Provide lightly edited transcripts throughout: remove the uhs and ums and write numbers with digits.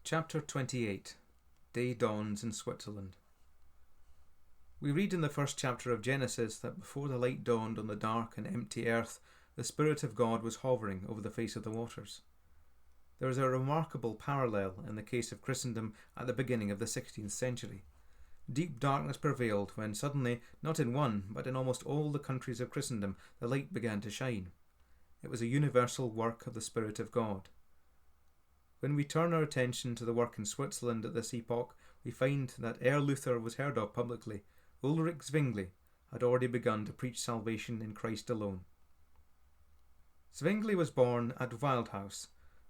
Chapter 28. Day dawns in Switzerland. We read in the first chapter of Genesis that before the light dawned on the dark and empty earth, the Spirit of God was hovering over the face of the waters. There is a remarkable parallel in the case of Christendom at the beginning of the 16th century. Deep darkness prevailed when suddenly, not in one, but in almost all the countries of Christendom, the light began to shine. It was a universal work of the Spirit of God. When we turn our attention to the work in Switzerland at this epoch, we find that ere Luther was heard of publicly, Ulrich Zwingli had already begun to preach salvation in Christ alone. Zwingli was born at Wildhaus,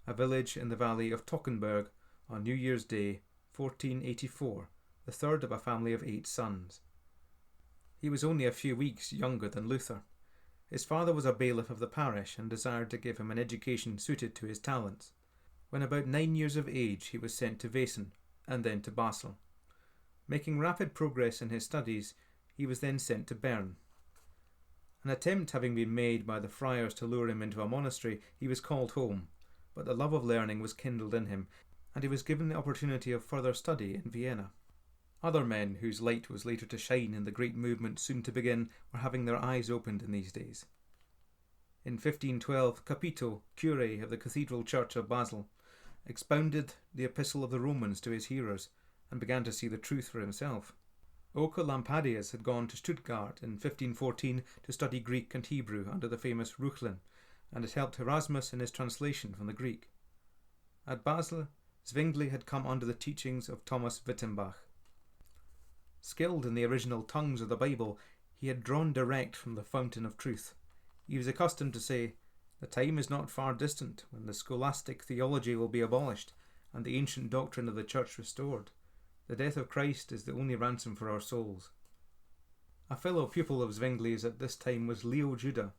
a village in the valley of Tockenburg, on New Year's Day, 1484, the third of a family of 8 sons. He was only a few weeks younger than Luther. His father was a bailiff of the parish and desired to give him an education suited to his talents. When about 9 years of age, he was sent to Wesen and then to Basel. Making rapid progress in his studies, he was then sent to Bern. An attempt having been made by the friars to lure him into a monastery, he was called home, but the love of learning was kindled in him, and he was given the opportunity of further study in Vienna. Other men whose light was later to shine in the great movement soon to begin were having their eyes opened in these days. In 1512, Capito, curé of the Cathedral Church of Basel, expounded the Epistle of the Romans to his hearers and began to see the truth for himself. Lampadius had gone to Stuttgart in 1514 to study Greek and Hebrew under the famous Reuchlin, and had helped Erasmus in his translation from the Greek. At Basel, Zwingli had come under the teachings of Thomas Wittenbach. Skilled in the original tongues of the Bible, he had drawn direct from the fountain of truth. He was accustomed to say, "The time is not far distant when the scholastic theology will be abolished and the ancient doctrine of the Church restored. The death of Christ is the only ransom for our souls." A fellow pupil of Zwingli's at this time was Leo Juda,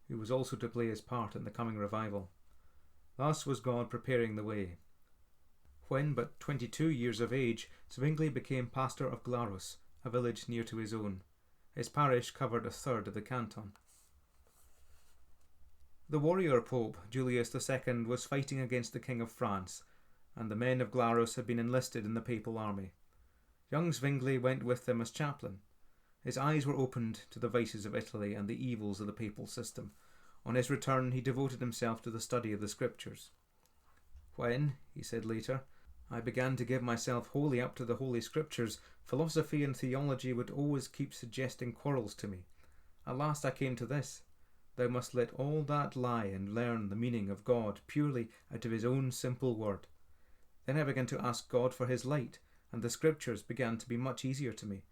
who was also to play his part in the coming revival. Thus was God preparing the way. When but 22 years of age, Zwingli became pastor of Glarus, a village near to his own. His parish covered a third of the canton. The warrior Pope Julius II was fighting against the King of France, and the men of Glarus had been enlisted in the papal army. Young Zwingli went with them as chaplain. His eyes were opened to the vices of Italy and the evils of the papal system. On his return, he devoted himself to the study of the Scriptures. "When," he said later, "I began to give myself wholly up to the Holy Scriptures, philosophy and theology would always keep suggesting quarrels to me. At last I came to this: thou must let all that lie and learn the meaning of God purely out of his own simple word. Then I began to ask God for his light, and the Scriptures began to be much easier to me,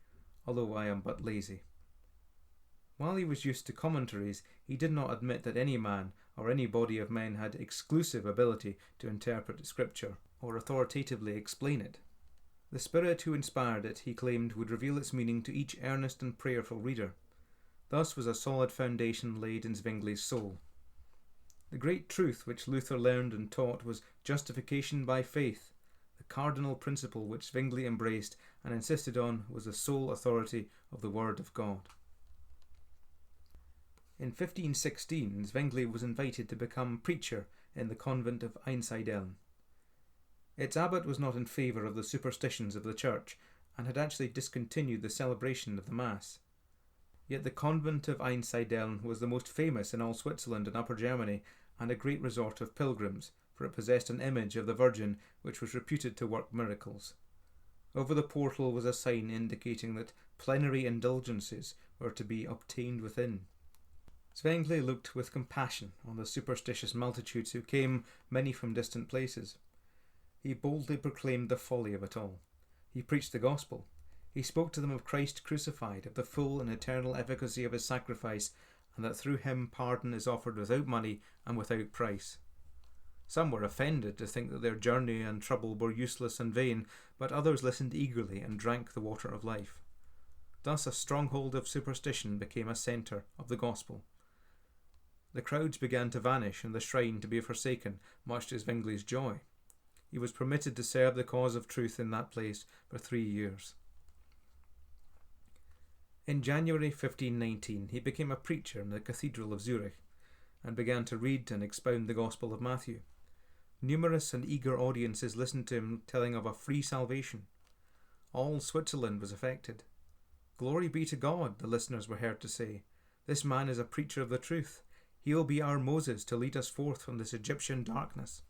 although I am but lazy." While he was used to commentaries, he did not admit that any man or any body of men had exclusive ability to interpret Scripture or authoritatively explain it. The Spirit who inspired it, he claimed, would reveal its meaning to each earnest and prayerful reader. Thus was a solid foundation laid in Zwingli's soul. The great truth which Luther learned and taught was justification by faith. The cardinal principle which Zwingli embraced and insisted on was the sole authority of the Word of God. In 1516, Zwingli was invited to become preacher in the convent of Einsiedeln. Its abbot was not in favour of the superstitions of the church and had actually discontinued the celebration of the Mass. Yet the convent of Einsiedeln was the most famous in all Switzerland and Upper Germany, and a great resort of pilgrims, for it possessed an image of the Virgin which was reputed to work miracles. Over the portal was a sign indicating that plenary indulgences were to be obtained within. Zwingli looked with compassion on the superstitious multitudes who came, many from distant places. He boldly proclaimed the folly of it all. He preached the gospel. He spoke to them of Christ crucified, of the full and eternal efficacy of his sacrifice, and that through him pardon is offered without money and without price. Some were offended to think that their journey and trouble were useless and vain, but others listened eagerly and drank the water of life. Thus a stronghold of superstition became a centre of the gospel. The crowds began to vanish and the shrine to be forsaken, much to Zwingli's joy. He was permitted to serve the cause of truth in that place for 3 years. In January 1519, he became a preacher in the Cathedral of Zurich and began to read and expound the Gospel of Matthew. Numerous and eager audiences listened to him telling of a free salvation. All Switzerland was affected. "Glory be to God," the listeners were heard to say. "This man is a preacher of the truth. He will be our Moses to lead us forth from this Egyptian darkness."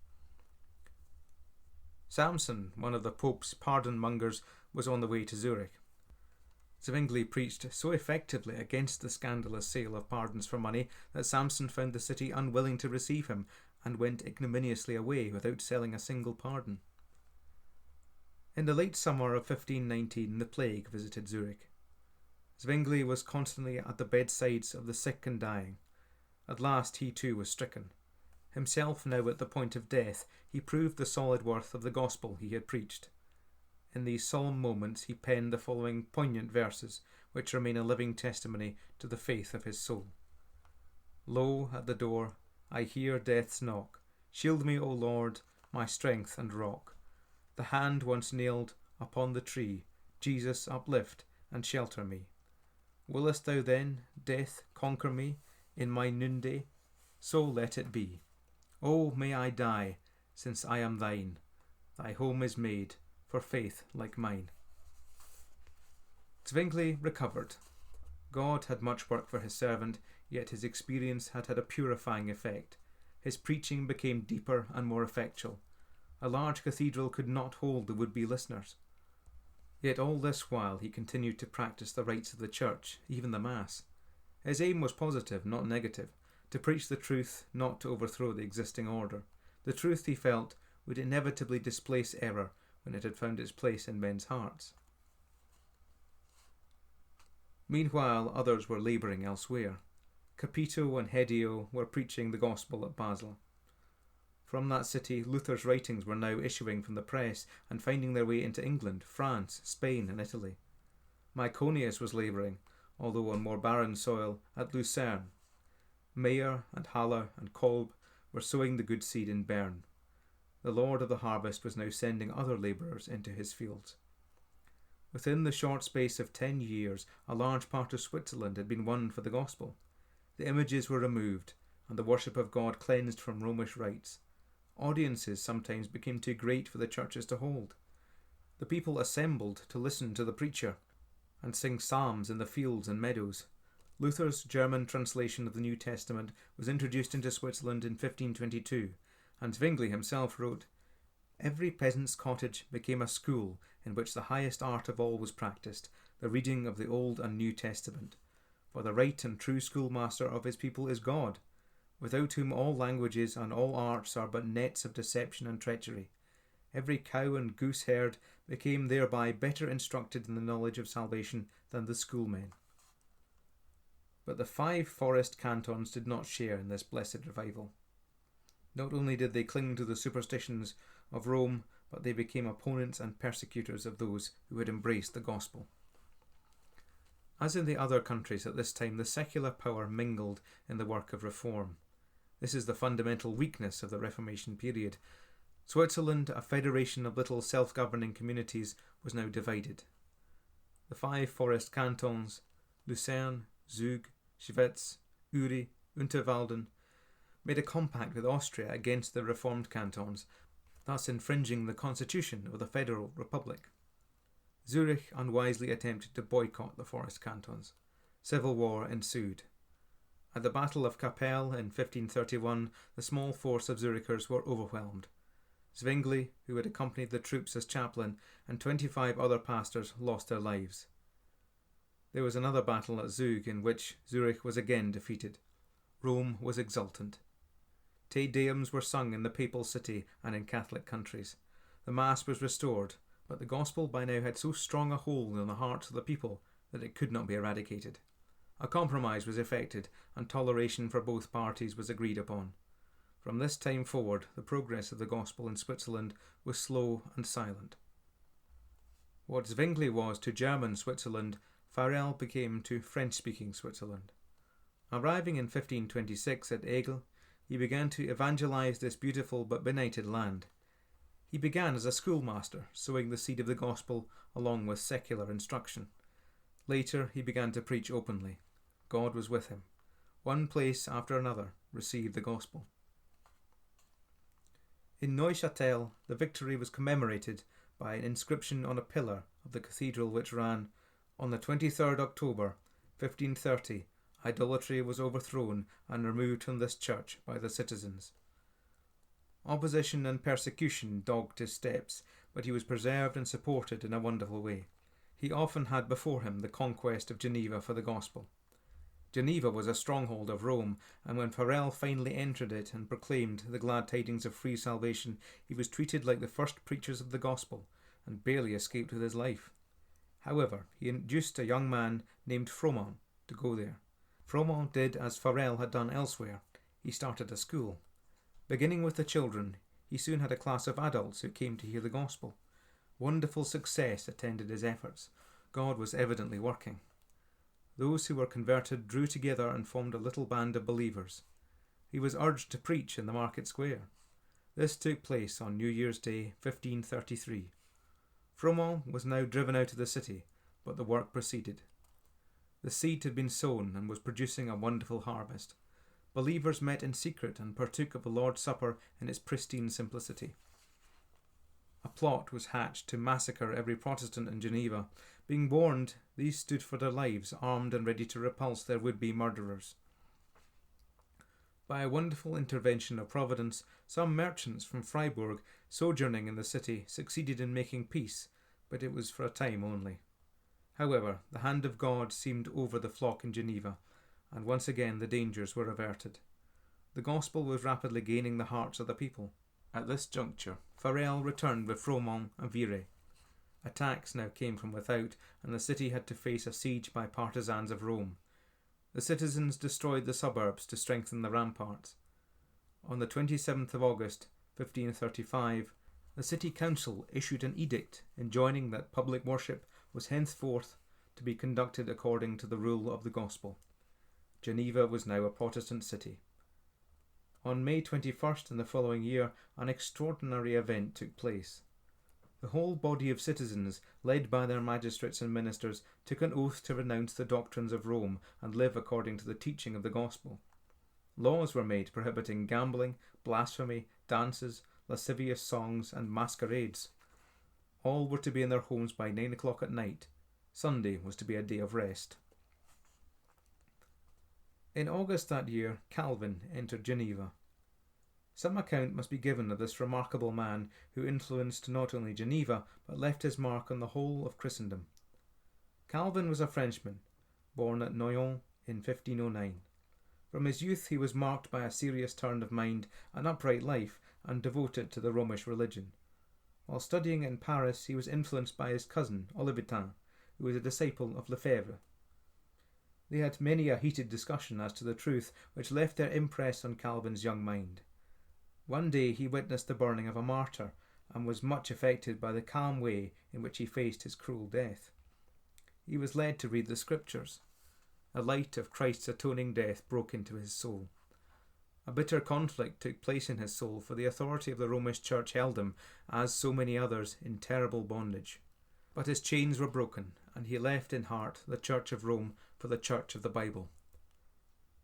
Samson, one of the Pope's pardon mongers, was on the way to Zurich. Zwingli preached so effectively against the scandalous sale of pardons for money that Samson found the city unwilling to receive him and went ignominiously away without selling a single pardon. In the late summer of 1519, the plague visited Zurich. Zwingli was constantly at the bedsides of the sick and dying. At last he too was stricken. Himself now at the point of death, he proved the solid worth of the gospel he had preached. In these solemn moments he penned the following poignant verses, which remain a living testimony to the faith of his soul. "Lo, at the door, I hear death's knock. Shield me, O Lord, my strength and rock. The hand once nailed upon the tree, Jesus, uplift and shelter me. Willest thou then, death, conquer me in my noonday? So let it be. Oh, may I die, since I am thine. Thy home is made for faith like mine." Zwingli recovered. God had much work for his servant, yet his experience had had a purifying effect. His preaching became deeper and more effectual. A large cathedral could not hold the would-be listeners. Yet all this while he continued to practice the rites of the Church, even the Mass. His aim was positive, not negative, to preach the truth, not to overthrow the existing order. The truth, he felt, would inevitably displace error when it had found its place in men's hearts. Meanwhile, others were labouring elsewhere. Capito and Hedio were preaching the gospel at Basel. From that city, Luther's writings were now issuing from the press and finding their way into England, France, Spain and Italy. Myconius was labouring, although on more barren soil, at Lucerne. Mayer and Haller and Kolb were sowing the good seed in Bern. The Lord of the harvest was now sending other labourers into his fields. Within the short space of 10 years, a large part of Switzerland had been won for the gospel. The images were removed, and the worship of God cleansed from Romish rites. Audiences sometimes became too great for the churches to hold. The people assembled to listen to the preacher and sing psalms in the fields and meadows. Luther's German translation of the New Testament was introduced into Switzerland in 1522, and Zwingli himself wrote, "Every peasant's cottage became a school in which the highest art of all was practised, the reading of the Old and New Testament. For the right and true schoolmaster of his people is God, without whom all languages and all arts are but nets of deception and treachery. Every cow and goose herd became thereby better instructed in the knowledge of salvation than the schoolmen." But the 5 forest cantons did not share in this blessed revival. Not only did they cling to the superstitions of Rome, but they became opponents and persecutors of those who had embraced the gospel. As in the other countries at this time, the secular power mingled in the work of reform. This is the fundamental weakness of the Reformation period. Switzerland, a federation of little self-governing communities, was now divided. The 5 forest cantons, Lucerne, Zug, Schwetz, Uri, Unterwalden, made a compact with Austria against the reformed cantons, thus infringing the constitution of the Federal Republic. Zurich unwisely attempted to boycott the forest cantons. Civil war ensued. At the Battle of Kappel in 1531, the small force of Zurichers were overwhelmed. Zwingli, who had accompanied the troops as chaplain, and 25 other pastors lost their lives. There was another battle at Zug in which Zurich was again defeated. Rome was exultant. Te Deums were sung in the papal city and in Catholic countries. The Mass was restored, but the gospel by now had so strong a hold on the hearts of the people that it could not be eradicated. A compromise was effected, and toleration for both parties was agreed upon. From this time forward, the progress of the gospel in Switzerland was slow and silent. What Zwingli was to German Switzerland, Farel became to French-speaking Switzerland. Arriving in 1526 at Aigle, he began to evangelize this beautiful but benighted land. He began as a schoolmaster, sowing the seed of the gospel along with secular instruction. Later he began to preach openly. God was with him. One place after another received the gospel. In Neuchâtel, the victory was commemorated by an inscription on a pillar of the cathedral which ran, "On the 23rd October, 1530, idolatry was overthrown and removed from this church by the citizens." Opposition and persecution dogged his steps, but he was preserved and supported in a wonderful way. He often had before him the conquest of Geneva for the gospel. Geneva was a stronghold of Rome, and when Farel finally entered it and proclaimed the glad tidings of free salvation, he was treated like the first preachers of the gospel, and barely escaped with his life. However, he induced a young man named Froment to go there. Froment did as Farel had done elsewhere. He started a school. Beginning with the children, he soon had a class of adults who came to hear the gospel. Wonderful success attended his efforts. God was evidently working. Those who were converted drew together and formed a little band of believers. He was urged to preach in the market square. This took place on New Year's Day, 1533. Froment was now driven out of the city, but the work proceeded. The seed had been sown and was producing a wonderful harvest. Believers met in secret and partook of the Lord's Supper in its pristine simplicity. A plot was hatched to massacre every Protestant in Geneva. Being warned, these stood for their lives, armed and ready to repulse their would-be murderers. By a wonderful intervention of Providence, some merchants from Freiburg, sojourning in the city, succeeded in making peace, but it was for a time only. However, the hand of God seemed over the flock in Geneva, and once again the dangers were averted. The gospel was rapidly gaining the hearts of the people. At this juncture, Farel returned with Froment and Viret. Attacks now came from without, and the city had to face a siege by partisans of Rome. The citizens destroyed the suburbs to strengthen the ramparts. On the 27th of August, 1535, the city council issued an edict enjoining that public worship was henceforth to be conducted according to the rule of the gospel. Geneva was now a Protestant city. On May 21st in the following year, an extraordinary event took place. The whole body of citizens, led by their magistrates and ministers, took an oath to renounce the doctrines of Rome and live according to the teaching of the gospel. Laws were made prohibiting gambling, blasphemy, dances, lascivious songs, and masquerades. All were to be in their homes by 9 o'clock at night. Sunday was to be a day of rest. In August that year, Calvin entered Geneva. Some account must be given of this remarkable man who influenced not only Geneva, but left his mark on the whole of Christendom. Calvin was a Frenchman, born at Noyon in 1509. From his youth he was marked by a serious turn of mind, an upright life, and devoted to the Romish religion. While studying in Paris, he was influenced by his cousin, Olivetan, who was a disciple of Lefebvre. They had many a heated discussion as to the truth, which left their impress on Calvin's young mind. One day he witnessed the burning of a martyr, and was much affected by the calm way in which he faced his cruel death. He was led to read the Scriptures. A light of Christ's atoning death broke into his soul. A bitter conflict took place in his soul, for the authority of the Romish Church held him, as so many others, in terrible bondage. But his chains were broken, and he left in heart the Church of Rome for the Church of the Bible.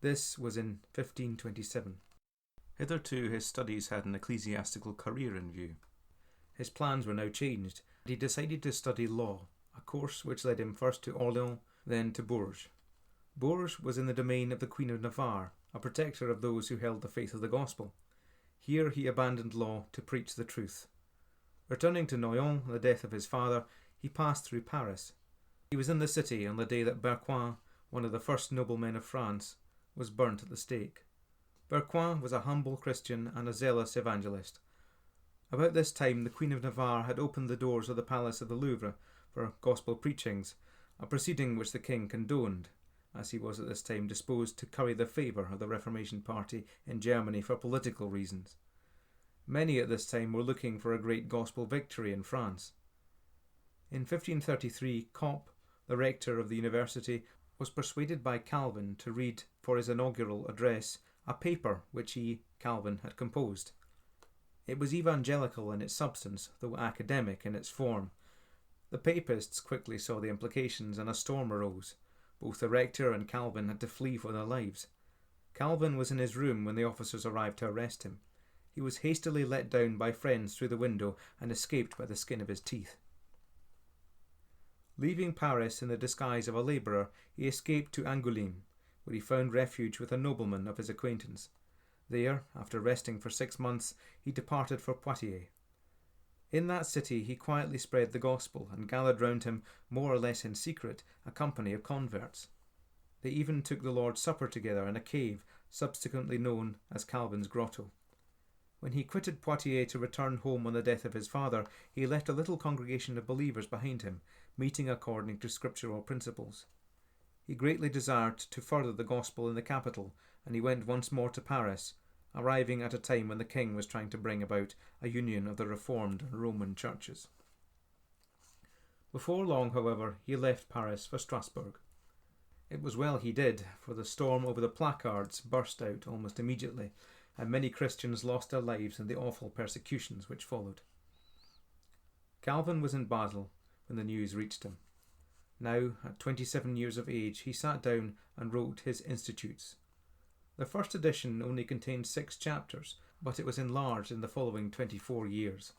This was in 1527. Hitherto his studies had an ecclesiastical career in view. His plans were now changed, and he decided to study law, a course which led him first to Orleans, then to Bourges. Bourges was in the domain of the Queen of Navarre, a protector of those who held the faith of the gospel. Here he abandoned law to preach the truth. Returning to Noyon on the death of his father, he passed through Paris. He was in the city on the day that Berquin, one of the first noblemen of France, was burnt at the stake. Berquin was a humble Christian and a zealous evangelist. About this time the Queen of Navarre had opened the doors of the Palace of the Louvre for gospel preachings, a proceeding which the king condoned, as he was at this time disposed to curry the favour of the Reformation party in Germany for political reasons. Many at this time were looking for a great gospel victory in France. In 1533, Copp, the rector of the university, was persuaded by Calvin to read for his inaugural address a paper which he, Calvin, had composed. It was evangelical in its substance, though academic in its form. The papists quickly saw the implications, and a storm arose. Both the rector and Calvin had to flee for their lives. Calvin was in his room when the officers arrived to arrest him. He was hastily let down by friends through the window and escaped by the skin of his teeth. Leaving Paris in the disguise of a labourer, he escaped to Angoulême, where he found refuge with a nobleman of his acquaintance. There, after resting for 6 months, he departed for Poitiers. In that city he quietly spread the gospel and gathered round him, more or less in secret, a company of converts. They even took the Lord's Supper together in a cave subsequently known as Calvin's Grotto. When he quitted Poitiers to return home on the death of his father, he left a little congregation of believers behind him, meeting according to scriptural principles. He greatly desired to further the gospel in the capital, and he went once more to Paris, arriving at a time when the king was trying to bring about a union of the Reformed and Roman churches. Before long, however, he left Paris for Strasbourg. It was well he did, for the storm over the placards burst out almost immediately, and many Christians lost their lives in the awful persecutions which followed. Calvin was in Basel when the news reached him. Now, at 27 years of age, he sat down and wrote his Institutes. The first edition only contained 6 chapters, but it was enlarged in the following 24 years.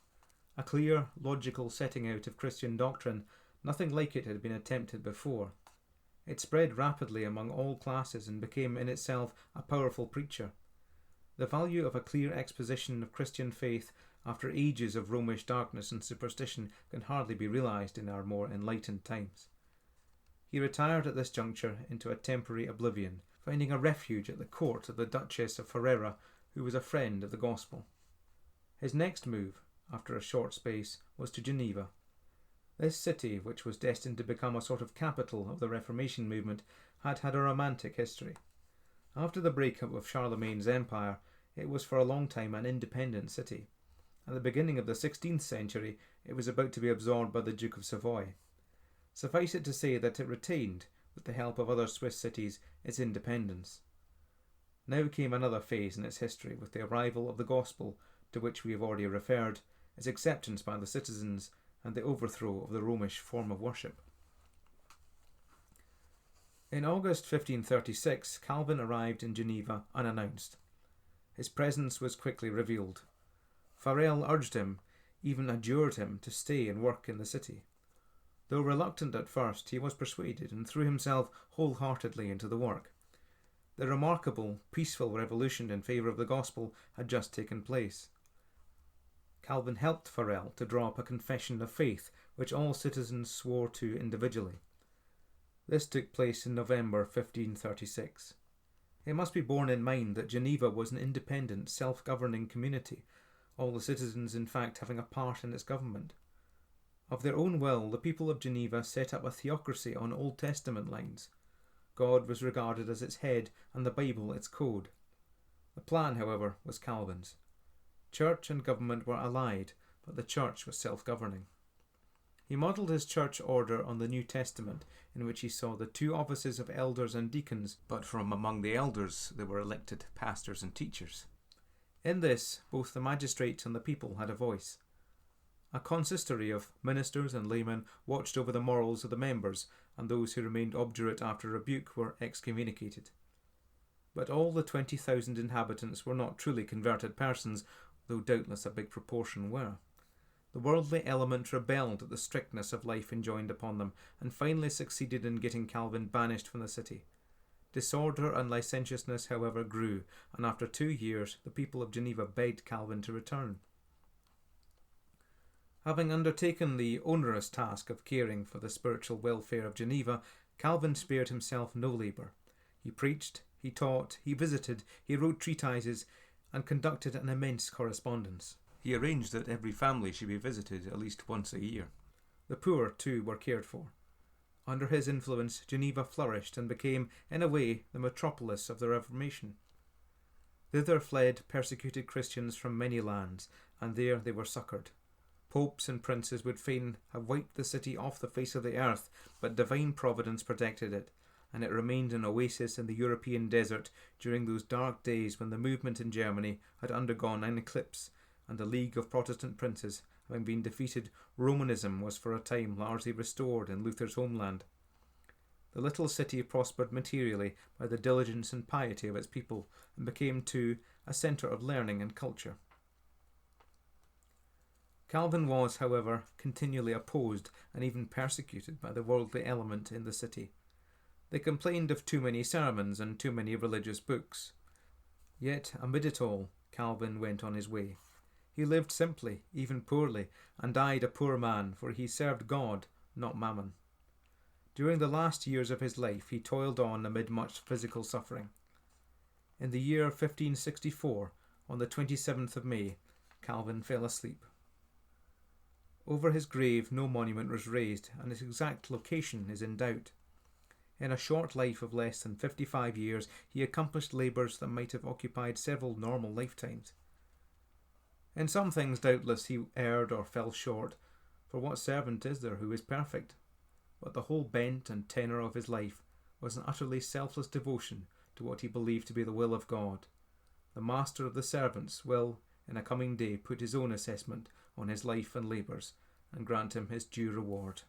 A clear, logical setting out of Christian doctrine, nothing like it had been attempted before. It spread rapidly among all classes and became in itself a powerful preacher. The value of a clear exposition of Christian faith after ages of Romish darkness and superstition can hardly be realized in our more enlightened times. He retired at this juncture into a temporary oblivion, finding a refuge at the court of the Duchess of Ferrara, who was a friend of the gospel. His next move, after a short space, was to Geneva. This city, which was destined to become a sort of capital of the Reformation movement, had had a romantic history. After the breakup of Charlemagne's empire, it was for a long time an independent city. At the beginning of the 16th century, it was about to be absorbed by the Duke of Savoy. Suffice it to say that it retained, with the help of other Swiss cities, its independence. Now came another phase in its history with the arrival of the gospel, to which we have already referred, its acceptance by the citizens, and the overthrow of the Romish form of worship. In August 1536, Calvin arrived in Geneva unannounced. His presence was quickly revealed. Farel urged him, even adjured him, to stay and work in the city. Though reluctant at first, he was persuaded and threw himself wholeheartedly into the work. The remarkable, peaceful revolution in favour of the gospel had just taken place. Calvin helped Farel to draw up a confession of faith, which all citizens swore to individually. This took place in November 1536. It must be borne in mind that Geneva was an independent, self-governing community, all the citizens in fact having a part in its government. Of their own will, the people of Geneva set up a theocracy on Old Testament lines. God was regarded as its head and the Bible its code. The plan, however, was Calvin's. Church and government were allied, but the church was self-governing. He modelled his church order on the New Testament, in which he saw the 2 offices of elders and deacons, but from among the elders there were elected pastors and teachers. In this, both the magistrates and the people had a voice. A consistory of ministers and laymen watched over the morals of the members, and those who remained obdurate after rebuke were excommunicated. But all the 20,000 inhabitants were not truly converted persons, though doubtless a big proportion were. The worldly element rebelled at the strictness of life enjoined upon them, and finally succeeded in getting Calvin banished from the city. Disorder and licentiousness, however, grew, and after 2 years the people of Geneva begged Calvin to return. Having undertaken the onerous task of caring for the spiritual welfare of Geneva, Calvin spared himself no labour. He preached, he taught, he visited, he wrote treatises, and conducted an immense correspondence. He arranged that every family should be visited at least once a year. The poor, too, were cared for. Under his influence, Geneva flourished and became, in a way, the metropolis of the Reformation. Thither fled persecuted Christians from many lands, and there they were succoured. Popes and princes would fain have wiped the city off the face of the earth, but divine providence protected it, and it remained an oasis in the European desert during those dark days when the movement in Germany had undergone an eclipse, and the League of Protestant Princes, having been defeated, Romanism was for a time largely restored in Luther's homeland. The little city prospered materially by the diligence and piety of its people, and became, too, a centre of learning and culture. Calvin was, however, continually opposed and even persecuted by the worldly element in the city. They complained of too many sermons and too many religious books. Yet, amid it all, Calvin went on his way. He lived simply, even poorly, and died a poor man, for he served God, not mammon. During the last years of his life he toiled on amid much physical suffering. In the year 1564, on the 27th of May, Calvin fell asleep. Over his grave no monument was raised, and its exact location is in doubt. In a short life of less than 55 years, he accomplished labours that might have occupied several normal lifetimes. In some things, doubtless, he erred or fell short, for what servant is there who is perfect? But the whole bent and tenor of his life was an utterly selfless devotion to what he believed to be the will of God. The master of the servants will, in a coming day, put his own assessment on his life and labours, and grant him his due reward.